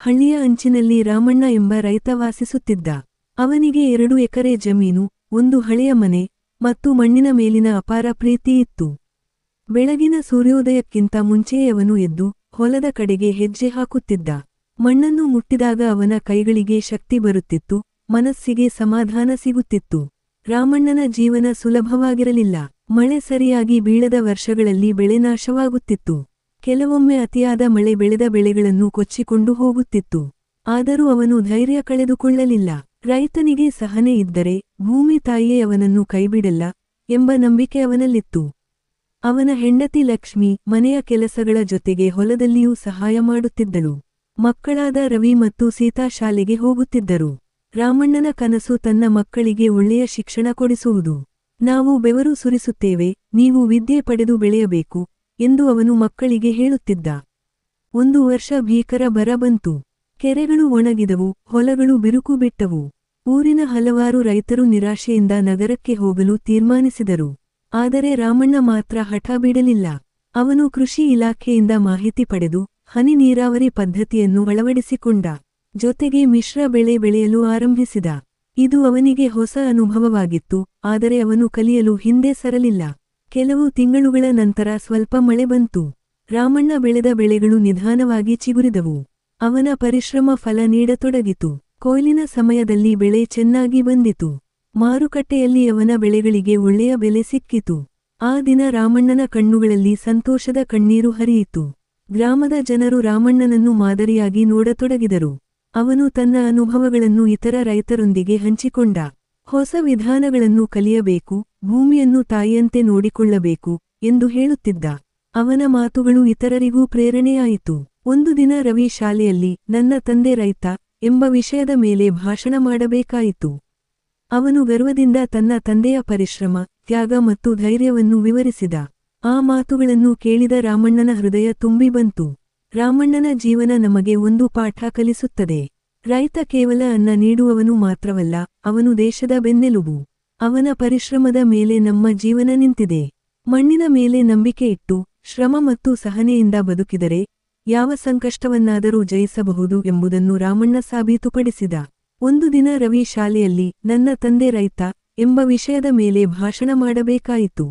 ಹಳ್ಳಿಯ ಅಂಚಿನಲ್ಲಿ ರಾಮಣ್ಣ ಎಂಬ ರೈತ ವಾಸಿಸುತ್ತಿದ್ದ. ಅವನಿಗೆ 2 ಎಕರೆ ಜಮೀನು, ಒಂದು ಹಳೆಯ ಮನೆ ಮತ್ತು ಮಣ್ಣಿನ ಮೇಲಿನ ಅಪಾರ ಪ್ರೀತಿ ಇತ್ತು. ಬೆಳಗಿನ ಸೂರ್ಯೋದಯಕ್ಕಿಂತ ಮುಂಚೆಯೇ ಅವನು ಎದ್ದು ಹೊಲದ ಕಡೆಗೆ ಹೆಜ್ಜೆ ಹಾಕುತ್ತಿದ್ದ. ಮಣ್ಣನ್ನು ಮುಟ್ಟಿದಾಗ ಅವನ ಕೈಗಳಿಗೆ ಶಕ್ತಿ ಬರುತ್ತಿತ್ತು, ಮನಸ್ಸಿಗೆ ಸಮಾಧಾನ ಸಿಗುತ್ತಿತ್ತು. ರಾಮಣ್ಣನ ಜೀವನ ಸುಲಭವಾಗಿರಲಿಲ್ಲ. ಮಳೆ ಸರಿಯಾಗಿ ಬೀಳದ ವರ್ಷಗಳಲ್ಲಿ ಬೆಳೆ ನಾಶವಾಗುತ್ತಿತ್ತು. ಕೆಲವೊಮ್ಮೆ ಅತಿಯಾದ ಮಳೆ ಬೆಳೆದ ಬೆಳೆಗಳನ್ನು ಕೊಚ್ಚಿಕೊಂಡು ಹೋಗುತ್ತಿತ್ತು. ಆದರೂ ಅವನು ಧೈರ್ಯ ಕಳೆದುಕೊಳ್ಳಲಿಲ್ಲ. ರೈತನಿಗೆ ಸಹನೆ ಇದ್ದರೆ ಭೂಮಿ ತಾಯಿಯೇ ಅವನನ್ನು ಕೈಬಿಡಲ್ಲ ಎಂಬ ನಂಬಿಕೆ ಅವನಲ್ಲಿತ್ತು. ಅವನ ಹೆಂಡತಿ ಲಕ್ಷ್ಮಿ ಮನೆಯ ಕೆಲಸಗಳ ಜೊತೆಗೆ ಹೊಲದಲ್ಲಿಯೂ ಸಹಾಯ ಮಾಡುತ್ತಿದ್ದಳು. ಮಕ್ಕಳಾದ ರವಿ ಮತ್ತು ಸೀತಾ ಶಾಲೆಗೆ ಹೋಗುತ್ತಿದ್ದರು. ರಾಮಣ್ಣನ ಕನಸು ತನ್ನ ಮಕ್ಕಳಿಗೆ ಒಳ್ಳೆಯ ಶಿಕ್ಷಣ ಕೊಡಿಸುವುದು. ನಾವು ಬೆವರು ಸುರಿಸುತ್ತೇವೆ, ನೀವು ವಿದ್ಯೆ ಪಡೆದು ಬೆಳೆಯಬೇಕು ಎಂದು ಅವನು ಮಕ್ಕಳಿಗೆ ಹೇಳುತ್ತಿದ್ದ. ಒಂದು ವರ್ಷ ಭೀಕರ ಬರ ಬಂತು. ಕೆರೆಗಳು ಒಣಗಿದವು, ಹೊಲಗಳು ಬಿರುಕು ಬಿಟ್ಟವು. ಊರಿನ ಹಲವಾರು ರೈತರು ನಿರಾಶೆಯಿಂದ ನಗರಕ್ಕೆ ಹೋಗಲು ತೀರ್ಮಾನಿಸಿದರು. ಆದರೆ ರಾಮಣ್ಣ ಮಾತ್ರ ಹಠ ಬಿಡಲಿಲ್ಲ. ಅವನು ಕೃಷಿ ಇಲಾಖೆಯಿಂದ ಮಾಹಿತಿ ಪಡೆದು ಹನಿ ನೀರಾವರಿ ಪದ್ಧತಿಯನ್ನು ಅಳವಡಿಸಿಕೊಂಡ. ಜೊತೆಗೆ ಮಿಶ್ರ ಬೆಳೆ ಬೆಳೆಯಲು ಆರಂಭಿಸಿದ. ಇದು ಅವನಿಗೆ ಹೊಸ ಅನುಭವವಾಗಿತ್ತು, ಆದರೆ ಅವನು ಕಲಿಯಲು ಹಿಂದೆ ಸರಲಿಲ್ಲ. ಕೆಲವು ತಿಂಗಳುಗಳ ನಂತರ ಸ್ವಲ್ಪ ಮಳೆ ಬಂತು. ರಾಮಣ್ಣ ಬೆಳೆದ ಬೆಳೆಗಳು ನಿಧಾನವಾಗಿ ಚಿಗುರಿದವು. ಅವನ ಪರಿಶ್ರಮ ಫಲ ನೀಡತೊಡಗಿತು. ಕೊಯ್ಲಿನ ಸಮಯದಲ್ಲಿ ಬೆಳೆ ಚೆನ್ನಾಗಿ ಬಂದಿತು. ಮಾರುಕಟ್ಟೆಯಲ್ಲಿ ಅವನ ಬೆಳೆಗಳಿಗೆ ಒಳ್ಳೆಯ ಬೆಲೆ ಸಿಕ್ಕಿತು. ಆ ದಿನ ರಾಮಣ್ಣನ ಕಣ್ಣುಗಳಲ್ಲಿ ಸಂತೋಷದ ಕಣ್ಣೀರು ಹರಿಯಿತು. ಗ್ರಾಮದ ಜನರು ರಾಮಣ್ಣನನ್ನು ಮಾದರಿಯಾಗಿ ನೋಡತೊಡಗಿದರು. ಅವನು ತನ್ನ ಅನುಭವಗಳನ್ನು ಇತರ ರೈತರೊಂದಿಗೆ ಹಂಚಿಕೊಂಡ. ಹೊಸ ವಿಧಾನಗಳನ್ನು ಕಲಿಯಬೇಕು, ಭೂಮಿಯನ್ನು ತಾಯಿಯಂತೆ ನೋಡಿಕೊಳ್ಳಬೇಕು ಎಂದು ಹೇಳುತ್ತಿದ್ದ. ಅವನ ಮಾತುಗಳು ಇತರರಿಗೂ ಪ್ರೇರಣೆಯಾಯಿತು. ಒಂದು ದಿನ ರವಿ ಶಾಲೆಯಲ್ಲಿ ನನ್ನ ತಂದೆ ರೈತ ಎಂಬ ವಿಷಯದ ಮೇಲೆ ಭಾಷಣ ಮಾಡಬೇಕಾಯಿತು. ಅವನು ಗರ್ವದಿಂದ ತನ್ನ ತಂದೆಯ ಪರಿಶ್ರಮ, ತ್ಯಾಗ ಮತ್ತು ಧೈರ್ಯವನ್ನು ವಿವರಿಸಿದ. ಆ ಮಾತುಗಳನ್ನು ಕೇಳಿದ ರಾಮಣ್ಣನ ಹೃದಯ ತುಂಬಿ ಬಂತು. ರಾಮಣ್ಣನ ಜೀವನ ನಮಗೆ ಒಂದು ಪಾಠ ಕಲಿಸುತ್ತದೆ. ರೈತ ಕೇವಲ ಅನ್ನ ನೀಡುವವನು ಮಾತ್ರವಲ್ಲ, ಅವನು ದೇಶದ ಬೆನ್ನೆಲುಬು. ಅವನ ಪರಿಶ್ರಮದ ಮೇಲೆ ನಮ್ಮ ಜೀವನ ನಿಂತಿದೆ. ಮಣ್ಣಿನ ಮೇಲೆ ನಂಬಿಕೆ ಇಟ್ಟು, ಶ್ರಮ ಮತ್ತು ಸಹನೆಯಿಂದ ಬದುಕಿದರೆ ಯಾವ ಸಂಕಷ್ಟವನ್ನಾದರೂ ಜಯಿಸಬಹುದು ಎಂಬುದನ್ನು ರಾಮಣ್ಣ ಸಾಬೀತುಪಡಿಸಿದ. ಒಂದು ದಿನ ರವಿ ಶಾಲೆಯಲ್ಲಿ ನನ್ನ ತಂದೆ ರೈತ ಎಂಬ ವಿಷಯದ ಮೇಲೆ ಭಾಷಣ ಮಾಡಬೇಕಾಯಿತು.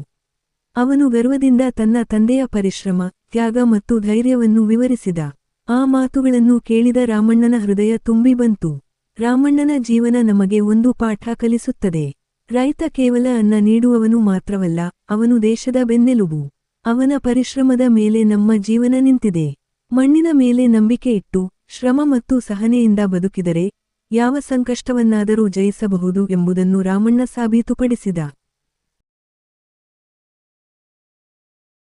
ಅವನು ಗರ್ವದಿಂದ ತನ್ನ ತಂದೆಯ ಪರಿಶ್ರಮ, ತ್ಯಾಗ ಮತ್ತು ಧೈರ್ಯವನ್ನು ವಿವರಿಸಿದ. ಆ ಮಾತುಗಳನ್ನು ಕೇಳಿದ ರಾಮಣ್ಣನ ಹೃದಯ ತುಂಬಿ ಬಂತು. ರಾಮಣ್ಣನ ಜೀವನ ನಮಗೆ ಒಂದು ಪಾಠ ಕಲಿಸುತ್ತದೆ. ರೈತ ಕೇವಲ ಅನ್ನ ನೀಡುವವನು ಮಾತ್ರವಲ್ಲ, ಅವನು ದೇಶದ ಬೆನ್ನೆಲುಬು. ಅವನ ಪರಿಶ್ರಮದ ಮೇಲೆ ನಮ್ಮ ಜೀವನ ನಿಂತಿದೆ. ಮಣ್ಣಿನ ಮೇಲೆ ನಂಬಿಕೆ ಇಟ್ಟು, ಶ್ರಮ ಮತ್ತು ಸಹನೆಯಿಂದ ಬದುಕಿದರೆ ಯಾವ ಸಂಕಷ್ಟವನ್ನಾದರೂ ಜಯಿಸಬಹುದು ಎಂಬುದನ್ನು ರಾಮಣ್ಣ ಸಾಬೀತುಪಡಿಸಿದ.